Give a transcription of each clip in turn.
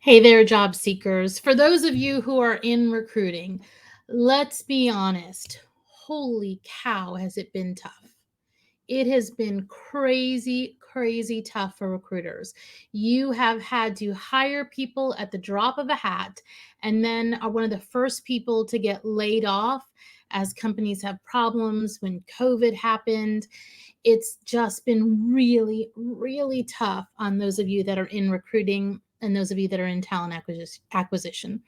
Hey there, job seekers. For those of you who are in recruiting, let's be honest. Holy cow, has it been tough? It has been crazy, crazy tough for recruiters. You have had to hire people at the drop of a hat and then are one of the first people to get laid off as companies have problems when COVID happened. It's just been really, really tough on those of you that are in recruiting and those of you that are in talent acquisition.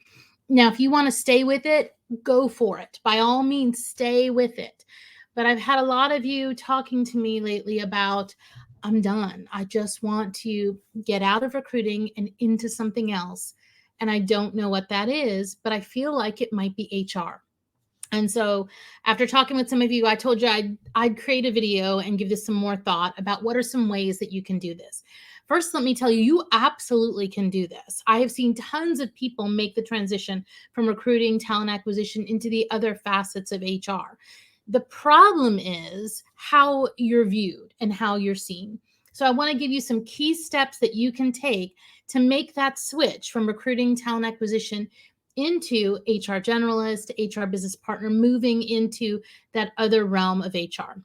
Now, if you want to stay with it, go for it. By all means, stay with it. But I've had a lot of you talking to me lately about, I'm done. I just want to get out of recruiting and into something else. And I don't know what that is, but I feel like it might be HR. And so after talking with some of you, I told you I'd create a video and give this some more thought about what are some ways that you can do this. First, let me tell you, you absolutely can do this. I have seen tons of people make the transition from recruiting, talent acquisition into the other facets of HR. The problem is how you're viewed and how you're seen. So I want to give you some key steps that you can take to make that switch from recruiting, talent acquisition into HR generalist, HR business partner, moving into that other realm of HR.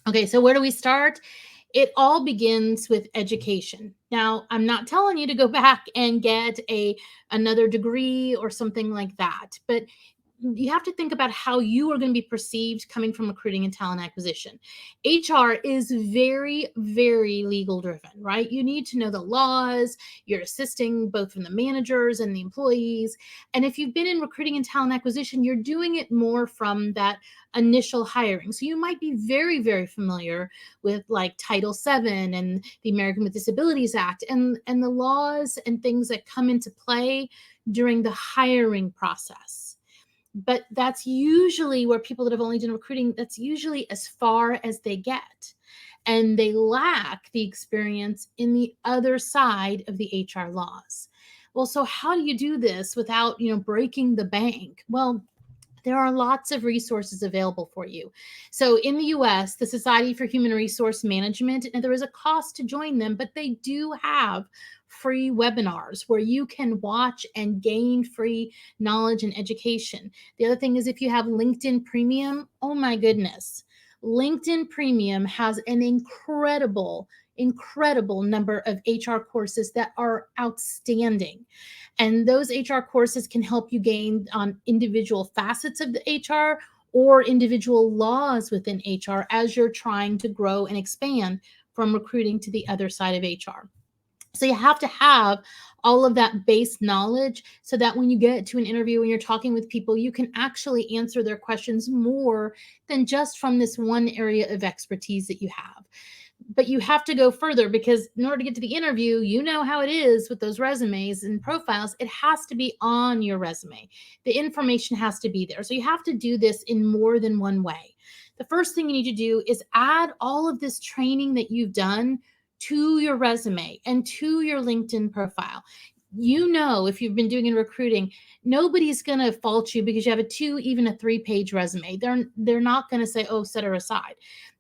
Okay, so where do we start? It all begins with education. Now, I'm not telling you to go back and get another degree or something like that, but you have to think about how you are going to be perceived coming from recruiting and talent acquisition. HR is very, very legal driven, right? You need to know the laws. You're assisting both from the managers and the employees. And if you've been in recruiting and talent acquisition, you're doing it more from that initial hiring. So you might be very, very familiar with like Title VII and the American with Disabilities Act and the laws and things that come into play during the hiring process. But that's usually where people that have only done recruiting, that's usually as far as they get. And they lack the experience in the other side of the HR laws. Well, so how do you do this without, breaking the bank? Well, there are lots of resources available for you. So in the US, the Society for Human Resource Management, and there is a cost to join them, but they do have free webinars where you can watch and gain free knowledge and education. The other thing is if you have LinkedIn Premium, oh my goodness. LinkedIn Premium has an incredible number of HR courses that are outstanding. And those HR courses can help you gain on individual facets of the HR or individual laws within HR as you're trying to grow and expand from recruiting to the other side of HR. So you have to have all of that base knowledge so that when you get to an interview, when you're talking with people, you can actually answer their questions more than just from this one area of expertise that you have. But you have to go further because in order to get to the interview, you know how it is with those resumes and profiles. It has to be on your resume. The information has to be there. So you have to do this in more than one way. The first thing you need to do is add all of this training that you've done to your resume and to your LinkedIn profile. If you've been doing in recruiting, nobody's going to fault you because you have a 2, even a 3-page resume. They're not going to say, oh, set her aside.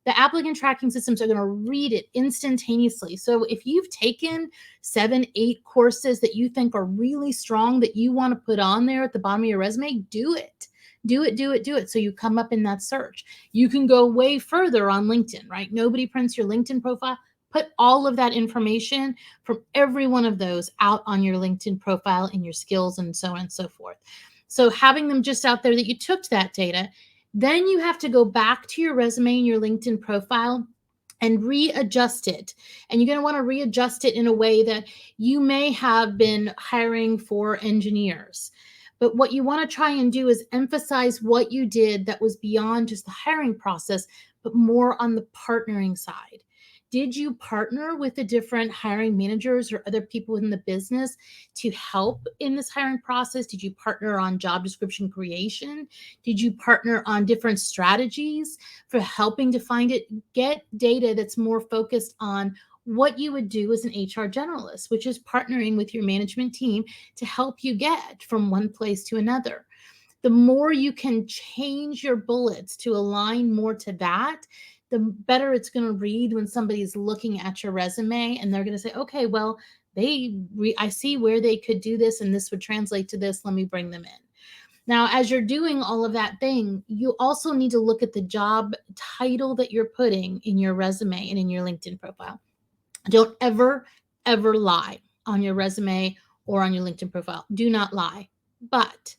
The applicant tracking systems are going to read it instantaneously. So if you've taken 7, 8 courses that you think are really strong that you want to put on there at the bottom of your resume, do it. Do it. So you come up in that search. You can go way further on LinkedIn, right? Nobody prints your LinkedIn profile. Put all of that information from every one of those out on your LinkedIn profile and your skills and so on and so forth. So having them just out there that you took that data, then you have to go back to your resume and your LinkedIn profile and readjust it. And you're going to want to readjust it in a way that you may have been hiring for engineers. But what you want to try and do is emphasize what you did that was beyond just the hiring process, but more on the partnering side. Did you partner with the different hiring managers or other people in the business to help in this hiring process? Did you partner on job description creation? Did you partner on different strategies for helping to find it? Get data that's more focused on what you would do as an HR generalist, which is partnering with your management team to help you get from one place to another. The more you can change your bullets to align more to that, the better it's going to read when somebody's looking at your resume and they're going to say, okay, well, I see where they could do this and this would translate to this. Let me bring them in. Now, as you're doing all of that thing, you also need to look at the job title that you're putting in your resume and in your LinkedIn profile. Don't ever, ever lie on your resume or on your LinkedIn profile. Do not lie. But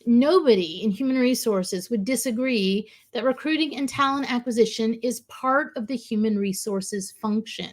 nobody in human resources would disagree that recruiting and talent acquisition is part of the human resources function.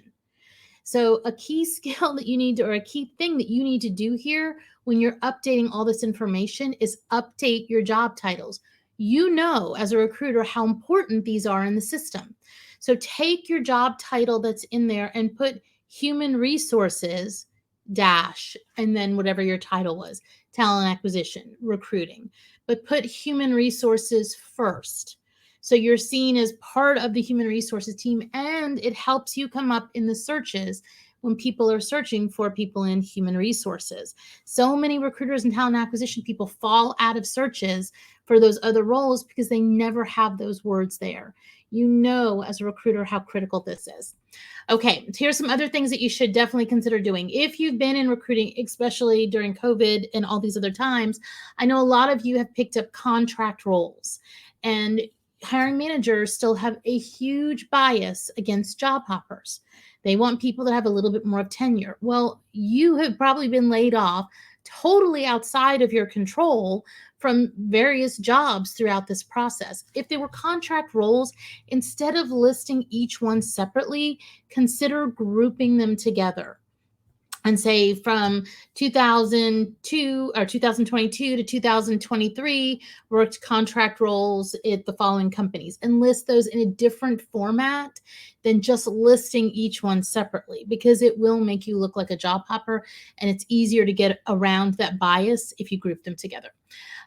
So, a key skill that you need to, or a key thing that you need to do here when you're updating all this information is update your job titles. You know, as a recruiter, how important these are in the system. So, take your job title that's in there and put human resources dash, and then whatever your title was, talent acquisition, recruiting, but put human resources first. So you're seen as part of the human resources team, and it helps you come up in the searches when people are searching for people in human resources. So many recruiters and talent acquisition people fall out of searches for those other roles because they never have those words there. You know, as a recruiter, how critical this is. Okay, here's some other things that you should definitely consider doing. If you've been in recruiting, especially during COVID and all these other times, I know a lot of you have picked up contract roles, and hiring managers still have a huge bias against job hoppers. They want people that have a little bit more of tenure. Well, you have probably been laid off totally outside of your control from various jobs throughout this process. If they were contract roles, instead of listing each one separately, consider grouping them together and say from 2002 or 2022 to 2023 worked contract roles at the following companies, and list those in a different format than just listing each one separately, because it will make you look like a job hopper, and it's easier to get around that bias if you group them together.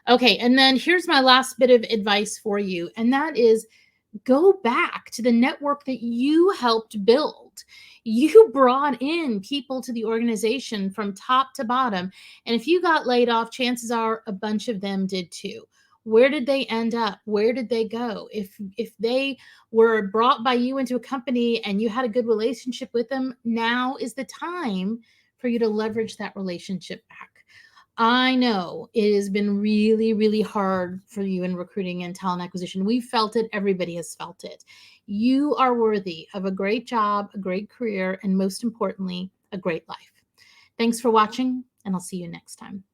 Okay, and then here's my last bit of advice for you, and that is go back to the network that you helped build. You brought in people to the organization from top to bottom. And if you got laid off, chances are a bunch of them did too. Where did they end up? Where did they go? If they were brought by you into a company and you had a good relationship with them, now is the time for you to leverage that relationship back. I know it has been really, really hard for you in recruiting and talent acquisition. We've felt it. Everybody has felt it. You are worthy of a great job, a great career, and most importantly, a great life. Thanks for watching, and I'll see you next time.